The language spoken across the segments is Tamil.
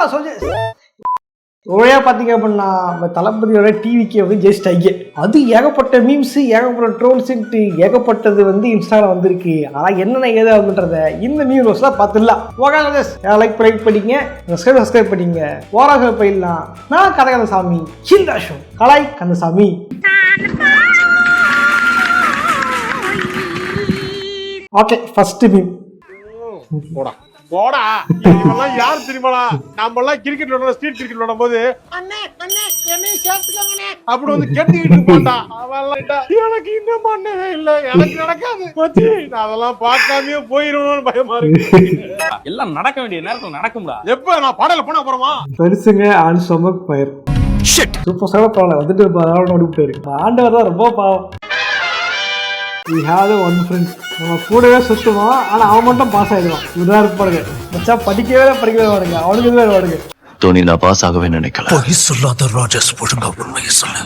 நான் சொல்லு ஒரே பார்த்தீங்க அப்படின்னா நம்ம தளபதியோட டிவிக்கு வந்து ஜஸ்ட் ஐயே அது ஏகப்பட்ட மீம்ஸ் ஏகப்பட்ட ட்ரோல்ஸுன்ட்டு ஏகப்பட்டது வந்து இன்ஸ்டாவில் வந்திருக்கு. ஆனால் என்னென்ன ஏதோ அப்படின்றத இந்த நியூஸ்லாம் பார்த்துடலாம். லைக் பண்ணிங்க, சப்ஸ்கிரைப் பண்ணிங்க. ஓராக போயிடலாம். நான் கந்தசாமி, இந்த ஷோ கலாய் கந்தசாமி. ஓகே, ஃபர்ஸ்ட் மீம் போடா போடா. இவெல்லாம் யார் தெரியுமாடா? நாம எல்லாம் கிரிக்கெட் விளையாடுற ஸ்ட்ரீட் கிரிக்கெட் விளையாடும் போது அண்ணே அண்ணே என்னையும் சேர்த்துக்கோங்கண்ணே அப்படி வந்து கேட்டுக்கிட்டு இருப்பான்டா. அவெல்லாம் எனக்கு இன்னும் பண்ணவே இல்லை, எனக்கு நடக்காது மச்சி, நான் அதெல்லாம் பார்க்காமயே போயிருவேன்னு பயமா இருக்கு. எல்லாம் நடக்க வேண்டிய நேரத்துல நடக்கும்டா. எப்ப நான் பாடல போனா போறோமா பெருசுங்க on stomach fire super sir பரவாயில்ல வந்துட்டு ஓடிவிட்டாரு. ஆண்டவர் தான் ரொம்ப பாவம். We have one friend. நம்ம கூடவே சுற்றுவோம், ஆனால் அவன் மட்டும் பாஸ் ஆகிடுவான். இதான் இருப்பாருங்க மச்சா, படிக்கவே வாடுங்க, அவனுக்கு இதுவே வாடுங்க. தோனி நான் பாஸ் ஆகவே நினைக்கல. சொல்லாத ராஜஸ் ஒழுங்கா உண்மையை சொல்லு.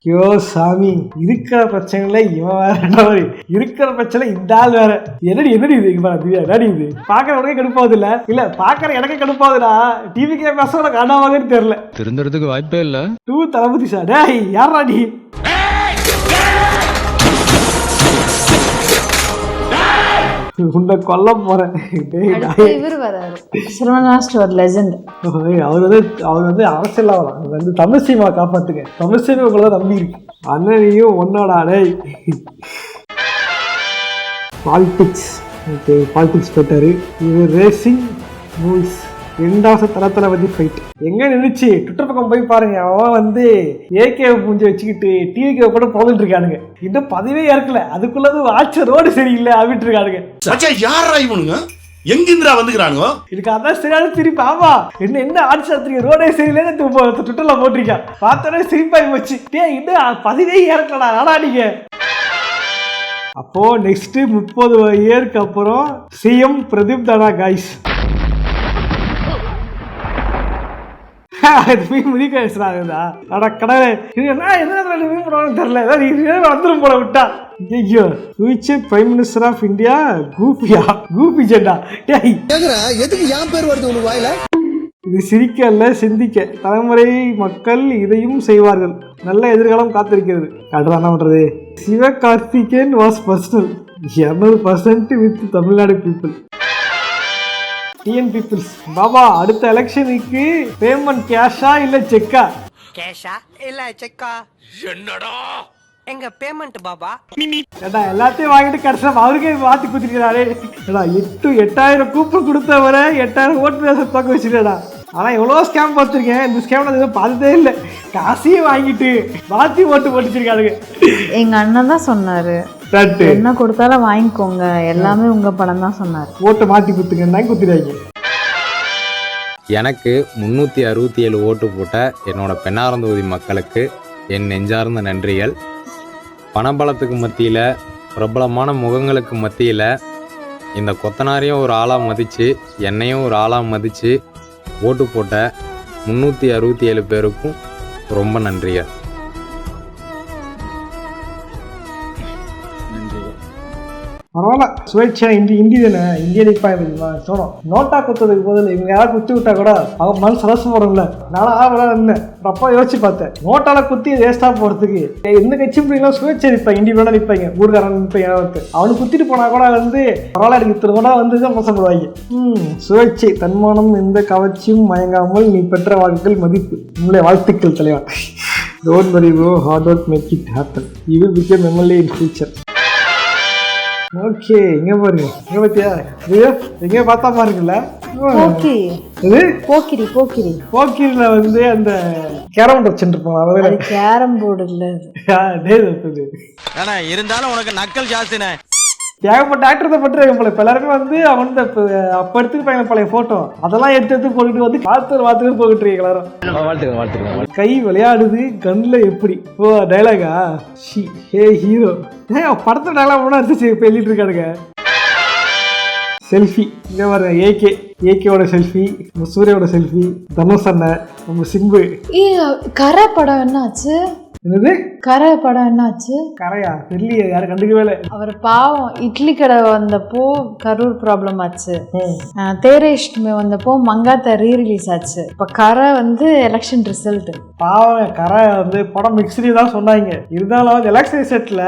ஐயோ சாமி, இருக்கிற பிரச்சனைல இவன் வேற, இருக்கிற பிரச்சனை இந்த ஆள் வேற. என்னடி இது திவ்யா இது பாக்குற உடனே கடுப்பாவது இல்ல பாக்குற எனக்கு கடுப்பாதுடா. டிவிக்கே பேச காணாமன்னு தெரியல. திருந்துறதுக்கு வாய்ப்பே இல்ல. தளபதி சார் டேய் யாரா நீ? உன்னை கொல்ல போறேன். அவர் வந்து அரசியல் வந்து தமிழ் சினிமா காப்பாத்துங்க, தமிழ் சினிமாக்குள்ள நம்பி இருக்கு. அண்ணனையும் ஒன்னோட அடை பாலிடிக்ஸ் போட்டாரு. இவர் ரேசிங் மூவிஸ் 2வது தளபதி ஃபைட் எங்க நின்றுச்சு? ட்விட்டர் பக்கம் போய் பாருங்க. அவன் வந்து ஏகே பூஞ்சி வச்சுக்கிட்டு டிவிக்கு கூட போதுட்டு இருக்கானுங்க. இன்னும் பதவியே இருக்கல, அதுக்குள்ளது ஆட்சி ரோடு சரியில்லை அப்படின்ட்டு இருக்கானுங்க. யாரா இவனுங்க எங்கிந்திரா வந்துக்கிறானுங்க? இதுக்கு அதான் சரியான திருப்பி. ஆமா, என்ன ஆட்சி நடத்துறீங்க, ரோடே சரியில்லைன்னு ட்விட்டர்ல போட்டிருக்கான். பார்த்தோன்னே சிரிப்பாய் போச்சு. இன்னும் பதவியே ஏற்கலடா ஆனா நீங்க. அப்போ நெக்ஸ்ட் 30 இயருக்கு அப்புறம் சிஎம் பிரதீப் தானா காய்ஸ். வந்துரும் போல விட்டா. Future prime minister of India கூபி ஜெண்டா. எதுக்கு என் பேர் வருது உனக்கு வாயில? இது சிரிக்க அல்ல சிந்திக்க. தலைமுறை மக்கள் இதையும் செய்வார்கள். நல்ல எதிர்காலம் காத்திருக்கிறது. அடுத்த என்ன பண்றது? Sivakarthikeyan was personal 200% with Tamil Nadu people. TN peoples பாபா, அடுத்த எலெக்ஷனுக்கு பேமெண்ட் கேஷா இல்ல செக்கா? கேஷா இல்ல செக்கா? என்னடா எங்க பேமெண்ட் பாபா? ஏடா எல்லாத்தையும் வாங்கிட்டு கடைசியா அவருக்கே மாத்தி குத்திருக்கிறாரே. ஏடா 8,000 கூப்பன் கொடுத்தவரை 8,000 ஓட்டு பேச தோக்க வச்சுட்டா. ஆனா எவ்வளோ ஸ்கேம் பார்த்துருக்கேன். இந்த ஸ்கேம் எதுவும் பார்த்ததே இல்லை. காசையும் வாங்கிட்டு மாத்தி ஓட்டு போட்டுச்சிருக்காருங்க. எங்க அண்ணன் தான் சொன்னாரு, என்ன கொடுத்தாலும் வாங்கிக்கோங்க, எல்லாமே உங்க படம் தான் சொன்னாரு. ஓட்டை மாத்தி குத்துங்க குத்திடுவாங்க. எனக்கு 367 ஓட்டு போட்ட என்னோட பெண்ணாரந்தொகுதி மக்களுக்கு என் நெஞ்சார்ந்த நன்றிகள். பணபலத்துக்கு மத்தியில், பிரபலமான முகங்களுக்கு மத்தியில் இந்த கொத்தனாரையும் ஒரு ஆளாக மதித்து என்னையும் ஒரு ஆளாக மதித்து ஓட்டு போட்ட 367 பேருக்கும் ரொம்ப நன்றிகள். பரவாயில்ல, சுயேட்சா இந்தி தானே, இந்திய நிற்பாங்க தோணும். நோட்டா குத்துறதுக்கு போதில் இவங்க யாராவது குத்தி விட்டா கூட அவங்க மனசு சரசம் போடும்ல. நானும் ஆவலாம் இருந்தேன். அப்பா யோசிச்சு பார்த்தேன், நோட்டால குத்தி வேஸ்டா போறதுக்கு எந்த கட்சி பிடிக்கலாம் சுயேட்சை நிற்பாங்க, இண்டிவிஜுவலா நிற்பாங்க, ஊர்காரன் நிற்பாங்க. அவனுக்கு குத்திட்டு போனா கூட வந்து பரவாயில்ல எனக்கு இத்தனை கூட வந்து தான் மோசப்படுவாங்க. சுயேட்சை தன்மானம் எந்த கவர்ச்சியும் மயங்காமல் நீ பெற்ற வாழ்க்கைகள் மதிப்பு. உங்களுடைய வாழ்த்துக்கள் தலைவா. Don't worry bro, hard work make it happen. You will become MLA in future. Okay, இங்க பாருங்க, இங்க பாத்தியா எங்க பார்த்தா பாருங்கல்ல. போக்கிரில வந்து அந்த கேரம் போர்டு வச்சுருப்போம். கேரம் போர்டு இல்ல இருந்தாலும் உனக்கு நக்கல் ஜாஸ்தினே. ஏகப்பட்ட ஆக்டர் பண்றாங்க போல. இப்ப எல்லாருமே வந்து அவன் அப்ப எடுத்துருப்பாங்க பழைய போட்டோ, அதெல்லாம் எடுத்து போட்டுட்டு வந்து வாழ்த்து போட்டுட்டு இருக்கீங்க எல்லாரும். கை விளையாடுது கண்ணுல எப்படி? ஓ டைலாகா? ஹே ஹீரோ படத்துல டைலாக் கூட எடுத்து எழுதிட்டு இருக்கானுங்க. செல்ஃபி இங்க பாருங்க, ஏகேவோட செல்ஃபி, சூர்யாவோட செல்ஃபி, தனுஷ் அண்ணன், நம்ம சிம்பு. கரை படம் என்னாச்சு? என்னது கரை படம் என்னாச்சு? கரையா? தெரியலையே, யாரும் கண்டுக்கவே இல்லை. அவர் பாவம் இட்லி கடை வந்தப்போ கரூர் ப்ராப்ளம் ஆச்சு. தேரேஷ்மே வந்தப்போ மங்காத்தா ரீரிலீஸ் ஆச்சு. இப்போ கரை வந்து எலெக்ஷன் ரிசல்ட். பாவம் கரை வந்து படம் மிக்ஸ்லி தான் சொன்னாங்க. இருந்தாலும் எலெக்ஷன் ரிசல்ட்ல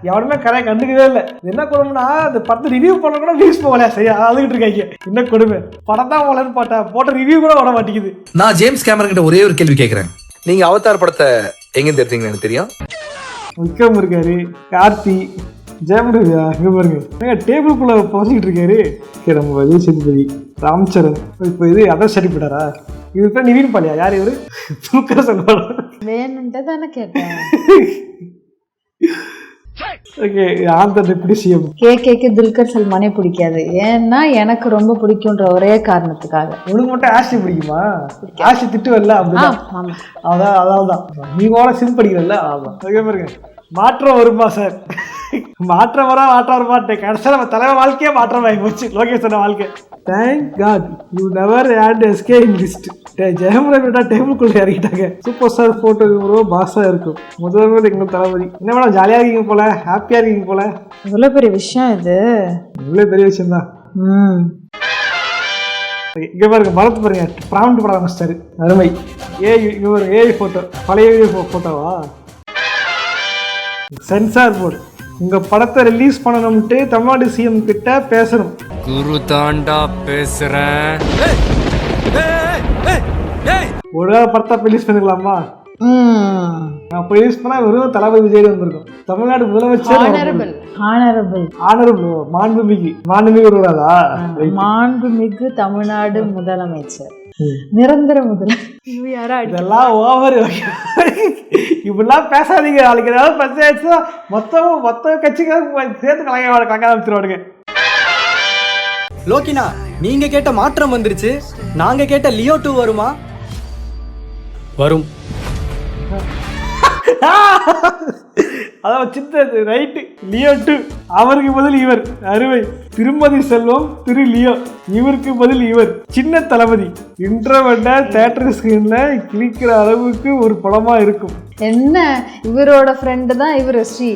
எவருமே கரையை கண்டுக்கவே இல்லை. என்ன கொடுமைனா அந்த படத்தை ரிவ்யூ பண்ண கூட வியூஸ் போகல. சரியா அழுகிட்டு இருக்காங்க. என்ன கொடுமை, படம் தான் போலன்னு போட்ட ரிவ்யூ கூட வர மாட்டேங்குது. நான் ஜேம்ஸ் கேமரன் கிட்ட ஒரே ஒரு கேள்வி கேட்கிறேன். நீங்க அவதார் படத்தை எங்க தெரிஞ்சீங்கன்னு எனக்கு தெரியும். விக்ரம் இருக்காரு, கார்த்தி, ஜெயமுருகா இங்க பாருங்க டேபிள்குள்ள பசிக்கிட்டு இருக்காரு. நம்ம விஜய் சேதுபதி, ராம்சரண். இப்போ இது அதர் சர்டிஃபிகேட்டரா? இது பேர் நிவின் பாலியா? யார் இவரு? துல்கர் சல்மான். வேணுன்ட்டு தானே கேட்டேன். ஓகே, ஆந்தர் எப்படி சிஎம்? கேக்கு துல்கர் சல்மானே பிடிக்காது. ஏன்னா எனக்கு ரொம்ப பிடிக்கும்ன்ற ஒரே காரணத்துக்காக. உனக்கு மட்டும் ஆஷி பிடிக்குமா? ஆஷி திட்டு வரல அப்படிதான். அதான் நீ போல சிம் படிக்கிறல்ல. அதான் ஓகே பாருங்க. மாற்றம் வருமா சார்? மாற்றம் மாட்டேன். கடைசியாக நம்ம தலைவர் வாழ்க்கையே மாற்றம் ஆகி போச்சு. லோகேஷோட வாழ்க்கை. Thank God you never hate SK in list. ஜெயமுருகா டேபிள்குள்ள இறங்கிட்டாங்க. சூப்பர் ஸ்டார் போட்டோ ரொம்ப பாஸா இருக்கும். முதல்வர் எங்க தளபதி. என்ன மேடம் ஜாலியா இருக்கீங்க போல, ஹாப்பியா இருக்கீங்க போல. இவ்வளோ பெரிய விஷயம் இது. இவ்வளோ பெரிய விஷயம் தான். இங்க பாருங்க, பரத் பாருங்க ப்ராம்ப்ட் படம் ஆரம்பிச்சிட்டாரு. அருமை. இங்க பாருங்க ஏஐ போட்டோ, பழைய போட்டோவா? Censor board. உங்க படத்தை ரிலீஸ் பண்ணணும்ட்டு தமிழ்நாடு சிஎம் கிட்ட பேசணும். குரு தாண்டா பேசுறேன். ஒரு படத்தை ரிலீஸ் பண்ணிக்கலாமா? அப்ப ரிலீஸ் பண்ணா வெறும் தளபதி விஜய் வந்திருக்கும். தமிழ்நாடு முதலமைச்சர் மாண்புமிகு வருவாரா? மாண்புமிகு தமிழ்நாடு முதலமைச்சர், நிரந்தர முதலமைச்சர். இதெல்லாம் ஓவர். இப்படிலாம் பேசாதீங்க. நாளைக்கு ஏதாவது பிரச்சனை ஆயிடுச்சுன்னா மொத்த கட்சிக்காக சேர்த்து கலக்க ஆரம்பிச்சிருவாடுங்க. லோகினா, நீங்க கேட்ட மாற்றம் வந்துருச்சு. நாங்க கேட்ட லியோ 2 வருமா? வரும். அதான் சின்ன ரைட்டு. லியோ 2 அவருக்கு பதில் இவர். அருமை. திருமதி செல்வம் திரு லியோ, இவருக்கு பதில் இவர். சின்ன தளபதி இன்ட்ரோவர்ட்டா தியேட்டர் ஸ்கிரீன்ல கிளிக்கிற அளவுக்கு ஒரு படமா இருக்கும். என்ன இவரோட ஃப்ரெண்டு தான் இவரு ஸ்ரீ.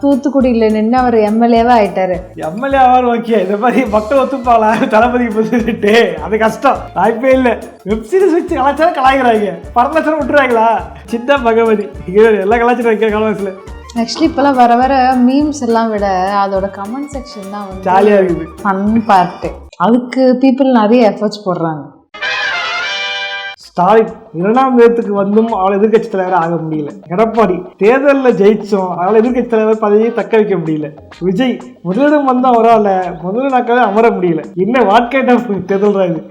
தூத்துக்குடியில நின்று அவர் எம்எல்ஏவா ஆயிட்டாரு. எம்எல்ஏ ஆவார் ஓகே. இந்த மாதிரி மக்கள் ஒத்துப்பாங்களா தளபதி பதில்ட்டு? அது கஷ்டம், வாய்ப்பே இல்லை. வெப்சீரிஸ் வச்சு கலாச்சாரம் கலாய்க்கிறாங்க, பரதலட்சணம் விட்டுறாங்களா? சின்ன பகவதி எல்லா கலாச்சாரம் வைக்கிற காலவாசில. ஆக்சுவலி இப்பெல்லாம் வர வர மீம்ஸ் எல்லாம் விட அதோட கமெண்ட் செக்ஷன் தான் வந்து ஜாலியா இருக்குது. Fun part. அதுக்கு பீப்புள் நிறைய எஃபர்ட்ஸ் போடுறாங்க. ஸ்டாலின் 2ஆம் தேதிக்கு வந்தும் அவளை எதிர்கட்சி தலைவராக ஆக முடியல. எடப்பாடி தேர்தலில் ஜெயிச்சோம், அவளை எதிர்கட்சி தலைவர் பதவியை தக்க வைக்க முடியல. விஜய் முதலிடம் வந்து அவரால் முதலிடாக்கவே அமர முடியல. என்ன வாழ்க்கை தேர்தல் தான் இது.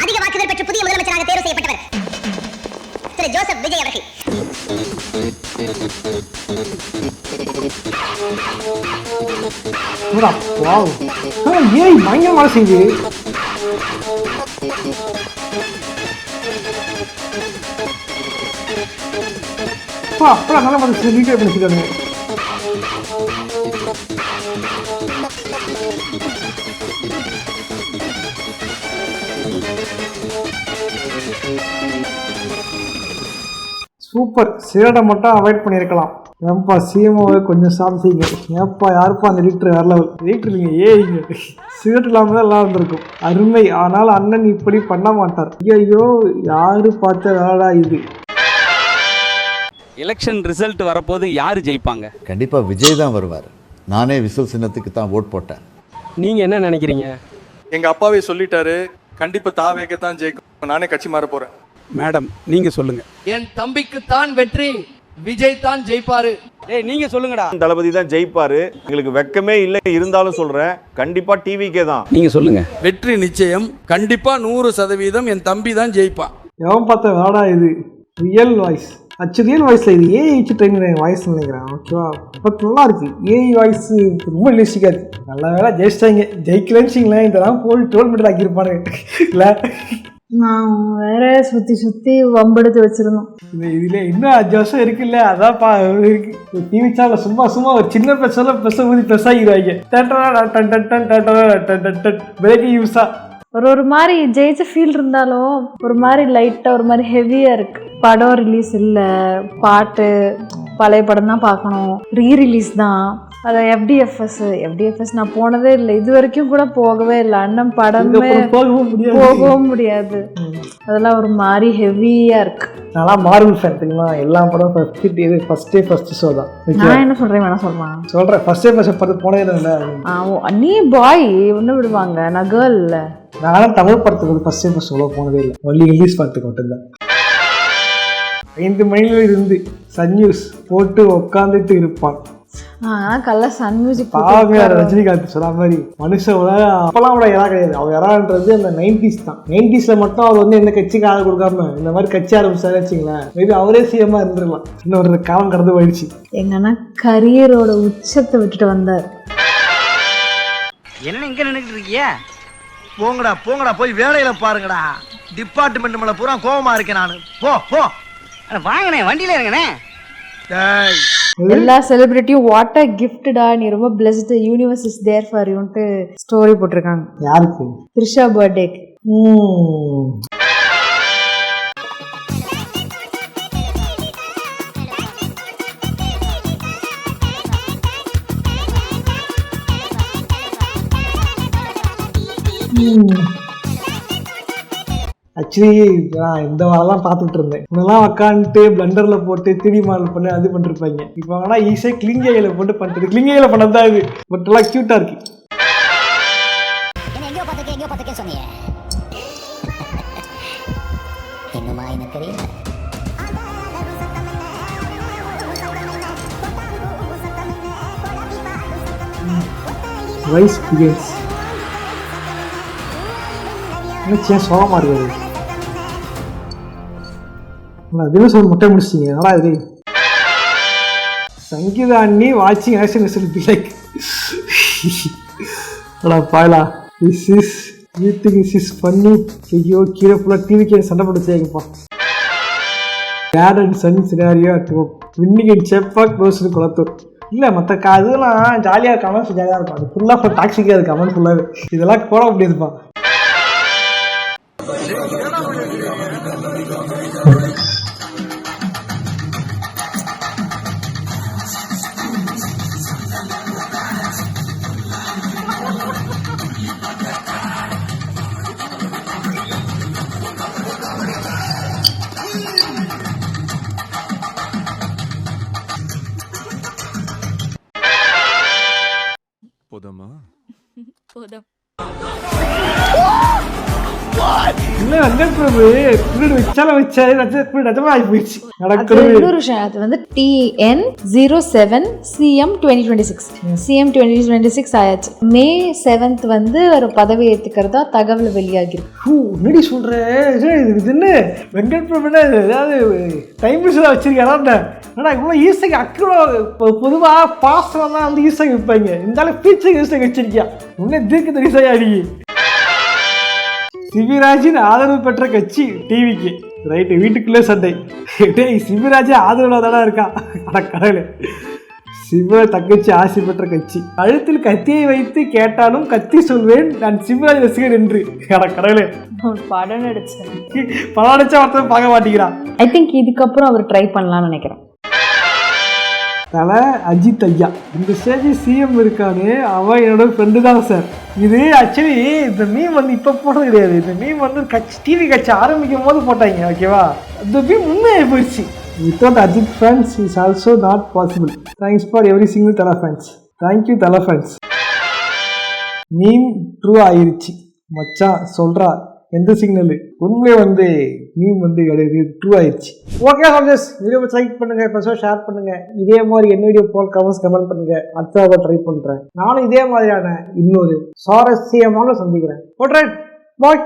அதிக வாக்குகள் பெற்று புதிய முதலமைச்சராக தேர்வு செய்யப்பட்டவர் திரு ஜோசப் விஜய் அவர்கள். ஏய் பயங்கரமான செய்தி. அப்பெல்லாம் நல்லா பார்த்து வீட்டை பண்ணிச்சுக்காங்க. சூப்பர். சிகரெட்டை மட்டும் அவாய்ட் பண்ணியிருக்கலாம். ஏப்பா சிஎம்ஓவை கொஞ்சம் சாப்பிட்டு செய்யுங்க. ஏப்பா யாருப்பா அந்த எடிக்டர் வேற லெவல். எடிக்டர் இல்லைங்க, ஏங்க சிகரெட் இல்லாமல் தான் எல்லாம் இருந்திருக்கும். அருமை. ஆனால் அண்ணன் இப்படி பண்ண மாட்டார். ஐயோ யாரு பார்த்த வேலைடா இது. எலெக்ஷன் ரிசல்ட் வரப்போது யாரு ஜெயிப்பாங்க? கண்டிப்பா விஜய் தான் வருவார். நானே விசில் சின்னத்துக்கு தான் ஓட் போட்டேன். நீங்க என்ன நினைக்கிறீங்க? எங்க அப்பாவே சொல்லிட்டாரு, கண்டிப்பா தாவேக்கத்தான் ஜெயிக்கும். நானே கட்சி மாற போறேன். மேடம் நீங்க சொல்லுங்க. என் தம்பிக்கு தான் வெற்றி, விஜய் தான் ஜெயிப்பாரு. நீங்க சொல்லுங்கடா. தளபதி தான் ஜெயிப்பாரு. எங்களுக்கு வெக்கமே இல்லை, இருந்தாலும் சொல்றேன் கண்டிப்பா டிவிக்கே தான். நீங்க சொல்லுங்க. வெற்றி நிச்சயம். கண்டிப்பா 100% என் தம்பி தான் ஜெயிப்பான். எவன் பார்த்த வேடா இது. Real voice. ரியல் வாய்ஸ்ல இது ஏஐ வச்சு ட்ரெயின் வாய்ஸ் நினைக்கிறேன். ஓகேவா? பட் நல்லா இருக்கு. ஏஐ வாய்ஸ் ரொம்ப ரிலிஸ்டிக்கா இருக்கு. நல்ல வேலை ஜெயிச்சிட்டாங்க. ஜெயிக்கலன்னு இதெல்லாம் போய் டோல் மீட்டர் ஆக்கியிருப்பானுங்க இல்லை? நான் வேற சுத்தி வம்பெடுத்து வச்சிருந்தோம். இதுல இன்னும் 5 வருஷம் இருக்குல்ல. அதான்ப்பா இருக்கு. டிவி சேனல் சும்மா ஒரு சின்ன பெருசாக ஊதி பெருசாகிடுவாங்க. பிரேக்கிங் நியூஸா ஒரு மாதிரி ஜெயிச்ச ஃபீல் இருந்தாலும் ஒரு மாதிரி லைட்டாக ஒரு மாதிரி ஹெவியாக இருக்கு. படம் ரிலீஸ் இல்லை, பாட்டு பழைய படம் தான் பார்க்கணும், ரீரிலீஸ் தான். அது எஃப்டிஎஃப்எஸ் நான் போனதே இல்லை, இது வரைக்கும் கூட போகவே இல்லை. அண்ணன் படமே போகவும் முடியாது. அதெல்லாம் ஒரு மாதிரி ஹெவியாக இருக்கு. நல்லா மார்வல் ஃபேன் தெரியுமா, எல்லா படம் ஃபர்ஸ்ட் ஷோ தான். நான் என்ன சொல்கிறேன் வேணா சொல்கிறேன் ஃபர்ஸ்ட் படத்துக்கு போனே இல்லை. நீ பாய் ஒன்று விடுவாங்க, நான் கேர்ள் இல்லை. நானும் தமிழ் படத்துக்கு ஃபர்ஸ்ட் ஷோல போனதே இல்லை, ஒன்லி இங்கிலீஷ் படத்துக்கு மட்டும்தான். 5 மணில இருந்து சன் நியூஸ் போட்டு உட்காந்துட்டு இருப்பான். கல்ல சன் மியூசிக் ரஜினிகாந்த் சொன்ன மாதிரி மனுஷோட அப்பெல்லாம் அவட யாரா கிடையாது. அவர் யாரான்றது அந்த 90s தான். 90sல மட்டும் அவர் வந்து எந்த கட்சிக்கு ஆதரவு கொடுக்காம இந்த மாதிரி கட்சி ஆரம்பிச்சாரு வச்சுங்களேன், மேபி அவரே சிஎம்மா இருந்துடலாம். இன்னொரு காலம் கடந்து போயிடுச்சு. எங்கன்னா கரியரோட உச்சத்தை விட்டுட்டு வந்தார். என்ன இங்க நின்னுட்டு இருக்கீங்க? போங்கடா போய் வேலையில பாருங்கடா. டிபார்ட்மெண்ட் மேல பூரா கோவமா இருக்கேன் நானு. போ வாங்கண்ணே, வண்டியில இருங்கண்ணே. எல்லா செலிபிரிட்டியும் வாட் அ கிஃப்டா, நீ ரொம்ப blessed, universe is there for யூன்ட்டு ஸ்டோரி போட்டிருக்காங்க. யாருக்கு? த்ரிஷா பர்த்டேக்கு. ஆக்சுவலி நான் இந்த வாரம்லாம் பார்த்துட்டு இருந்தேன். முன்னெல்லாம் உட்காந்துட்டு பிளண்டரில் போட்டு 3D மாடல் பண்ணி அது பண்ணிருப்பாங்க. இப்போ ஆனால் ஈஸியாக கிளிங்கையில் போட்டு பண்ணிட்டு கிளிங்கையில் பண்ணது தான் இது. பட் எல்லாம் க்யூட்டாக இருக்கு. ரைஸ் பிகன்ஸ் ஏன் சோகமாக இருக்குது? அதுவே சொல்ல முட்டை முடிச்சிங்க. என்னடா இது? சங்கீதா அண்ணி வாட்சிங் ஆக்ஷன் ரிசல்ட் லைக் பாயலா this is you think this is funny. ஐயோ கீழே ஃபுல்லாக டிவிக்கு சண்டை போட்டு செய்யுங்கப்பா. Dad and son scenario at home winning in Chepauk close Kolathur. இல்லை மற்ற இதெல்லாம் ஜாலியாக கமெண்ட்ஸ் ஜாலியாக இருக்கும். அது ஃபுல்லாக டாக்ஸிக்காக இருக்குது கமெண்ட் ஃபுல்லாகவே. இதெல்லாம் போட முடியாதுப்பா. May 7th வந்து ஒரு பதவி ஏத்துக்கிறதா தகவல் வெளியாகி. பொதுவா பாசம் தான் வந்து ஈஸியாக வைப்பாங்க. இந்த பீச்சை ஈஸியாக வச்சிருக்கியா உன்ன தீர்க்கு தெரிசாடி. சிவிராஜின் ஆதரவு பெற்ற கட்சி டிவிக்கு ரைட்டு. வீட்டுக்குள்ளே சண்டை. டேய் சிவராஜே ஆதரவு தானே இருக்கான். கடவுளே, சிவ தங்கச்சி ஆசை பெற்ற கட்சி. கழுத்தில் கத்தியை வைத்து கேட்டாலும் கத்தி சொல்வேன் நான் சிவராஜ் ரசிகர் என்று. கடவுளே, படம் நடிச்சேன். படம் நடிச்சா ஒருத்தர் பார்க்க மாட்டேங்கிறான். ஐ திங்க் இதுக்கப்புறம் அவர் ட்ரை பண்ணலாம்னு நினைக்கிறேன். தலை அஜித் ஐயா இந்த ஸ்டேஜ் சிஎம் இருக்கானே அவன் என்னோட ஃப்ரெண்டு தான் சார். இது ஆக்சுவலி இந்த மீம் வந்து இப்போ போட்டது கிடையாது. இந்த மீம் வந்து டிவி கட்சி ஆரம்பிக்கும் போது போட்டாங்க. ஓகேவா, இந்த மீம் உண்மையாக போயிடுச்சு. Without Ajith fans is also not possible. Thanks for every single Thala fans. Thank you Thala fans. Meme true ஆயிருச்சு மச்சான் சொல்கிறா. எந்த சிக்னல் உண்மையை வந்து மீம் வந்து ட்ரூ ஆயிடுச்சு. ஓகே சப்ஜெக்ட்ஸ், வீடியோ லைக் பண்ணுங்க, இப்போ ஷேர் பண்ணுங்க. இதே மாதிரி என்ன வீடியோ போல் கமெண்ட் பண்ணுங்க. அடுத்ததாக ட்ரை பண்றேன். நானும் இதே மாதிரியான இன்னொரு சுவாரஸ்யமான சந்திக்கிறேன். Okay bye.